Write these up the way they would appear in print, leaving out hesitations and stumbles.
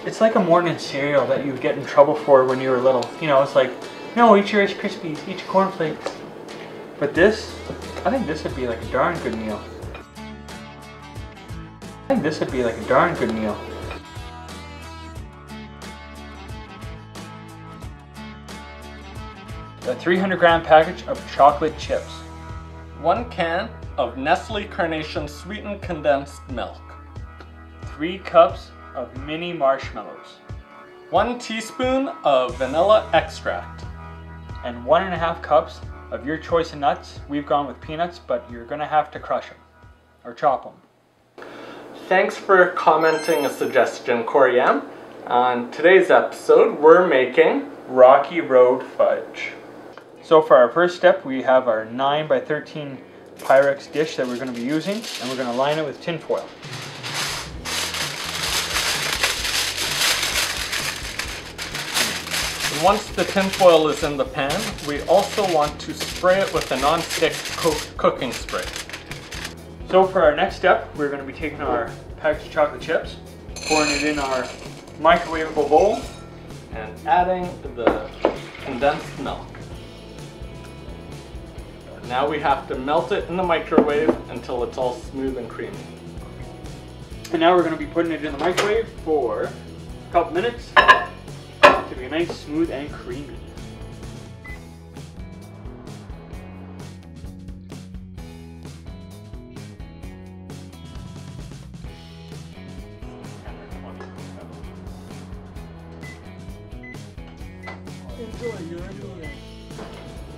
It's like a morning cereal that you would get in trouble for when you were little. You know, it's like, no, eat your Rice Krispies, eat your cornflakes. But this, I think this would be like a darn good meal. I think this would be like a darn good meal. A 300-gram package of chocolate chips. 1 can of Nestle Carnation Sweetened Condensed Milk. 3 cups of mini marshmallows. 1 teaspoon of vanilla extract. And 1.5 cups of your choice of nuts. We've gone with peanuts, but you're gonna have to crush them or chop them. Thanks for commenting a suggestion, Coriam. On today's episode, we're making Rocky Road fudge. So for our first step, we have our 9 by 13 Pyrex dish that we're going to be using, and we're going to line it with tin foil. Once the tin foil is in the pan, we also want to spray it with a non-stick cooking spray. So for our next step, we're going to be taking our package of chocolate chips, pouring it in our microwavable bowl, and adding the condensed milk. Now we have to melt it in the microwave until it's all smooth and creamy. And now we're going to be putting it in the microwave for a couple minutes to be nice, smooth, and creamy.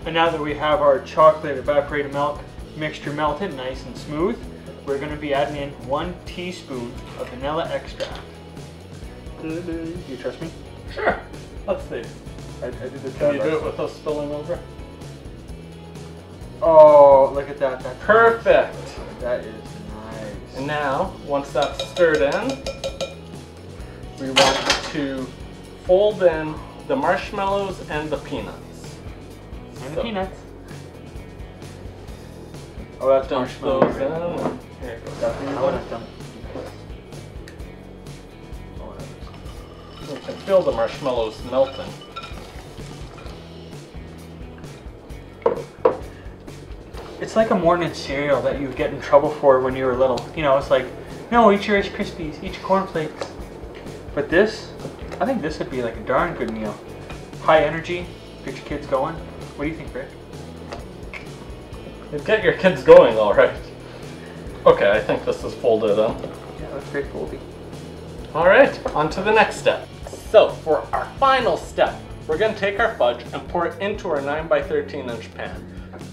And now that we have our chocolate evaporated milk mixture melted nice and smooth, we're going to be adding in 1 teaspoon of vanilla extract. Do you trust me? Sure. Let's see. I did the Can you do it without spilling over? Oh, look at that. That's perfect. Nice. That is nice. And now, once that's stirred in, we want to fold in the marshmallows and the peanuts. And the peanuts. Oh, that's marshmallows. Those in. Here it goes. You can feel the marshmallows melting. It's like a morning cereal that you would get in trouble for when you were little. You know, it's like, no, eat your Rice Krispies, eat your cornflakes. But this, I think this would be like a darn good meal. High energy, get your kids going. What do you think, Rick? You get your kids going, all right. Okay, I think this is folded in. Yeah, that's very foldy. All right, on to the next step. So for our final step, we're going to take our fudge and pour it into our 9 by 13 inch pan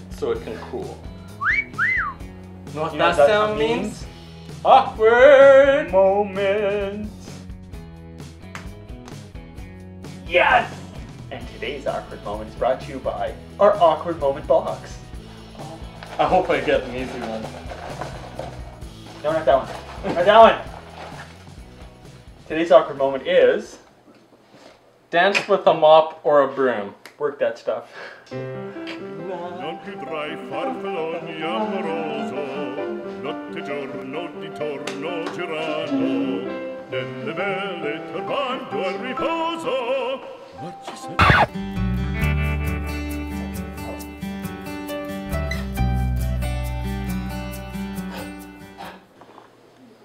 so it can cool. You know what that sound means? Awkward moment. Yes! And today's awkward moment is brought to you by our awkward moment box. I hope I get an easy one. No, not that one. Not that one. Today's awkward moment is dance with a mop or a broom. Work that stuff. Non più tra I farfalloni amoroso, notte giorno di torno girando, nelle vele turbando al riposo, ma ci sei.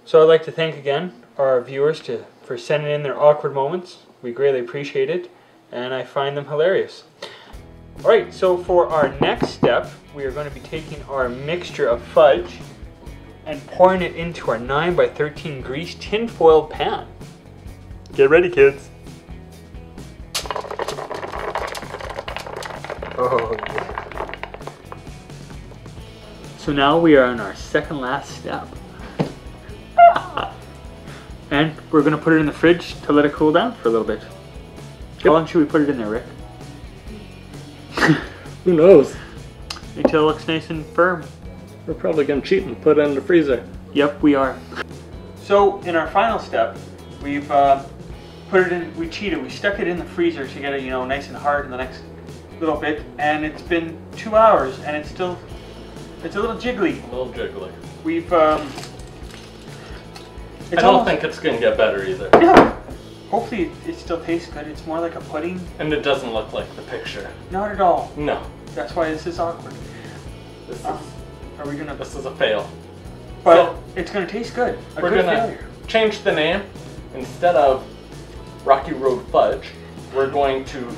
So I'd like to thank again our viewers for sending in their awkward moments. We greatly appreciate it, and I find them hilarious. Alright, so for our next step, we are going to be taking our mixture of fudge and pouring it into our 9 by 13 greased tin-foil pan. Get ready, kids. Oh, yeah. So now we are on our second last step. And we're going to put it in the fridge to let it cool down for a little bit. How long should we put it in there, Rick? Who knows? Until it looks nice and firm. We're probably going to cheat and put it in the freezer. Yep, we are. So in our final step, we've put it in, we cheated, we stuck it in the freezer to get it, you know, nice and hard in the next little bit. And it's been 2 hours and it's still, it's a little jiggly. A little jiggly. We've, I don't think it's going to get better either. Yeah. Hopefully it still tastes good. It's more like a pudding. And it doesn't look like the picture. Not at all. No. That's why this is awkward. This is a fail. But So, it's gonna taste good. We're gonna change the name. Instead of Rocky Road Fudge, we're going to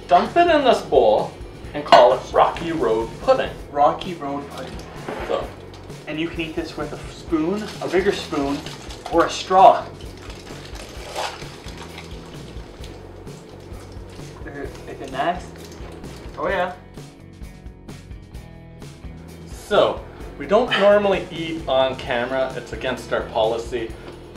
dump it in this bowl and call it Rocky Road Pudding. Rocky Road Pudding. So, and you can eat this with a spoon, a bigger spoon, or a straw. Is it nice? Oh yeah. So, we don't normally eat on camera, it's against our policy,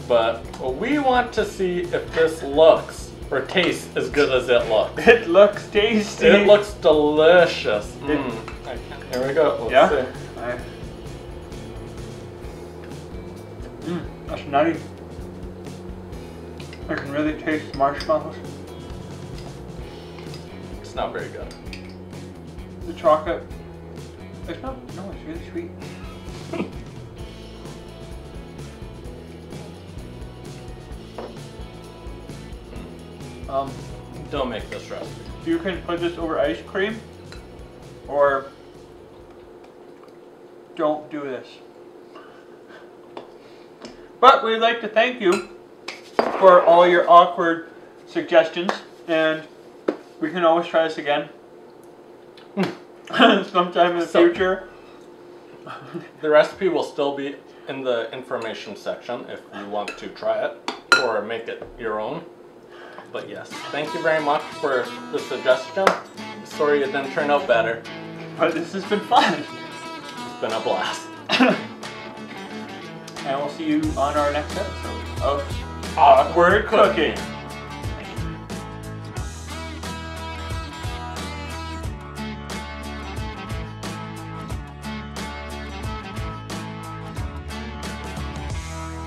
but we want to see if this looks or tastes as good as it looks. It looks tasty. It looks delicious. Here we go. Let's Yeah? see. Alright. That's nutty. I can really taste the marshmallows. It's not very good. The chocolate. It's not, no, it's really sweet. Don't make this recipe. You can put this over ice cream, or don't do this. But we'd like to thank you for all your awkward suggestions, and we can always try this again sometime in the future. The recipe will still be in the information section if you want to try it or make it your own. But yes, thank you very much for the suggestion. Sorry it didn't turn out better. But this has been fun. It's been a blast. And we'll see you on our next episode of Awkward Cooking.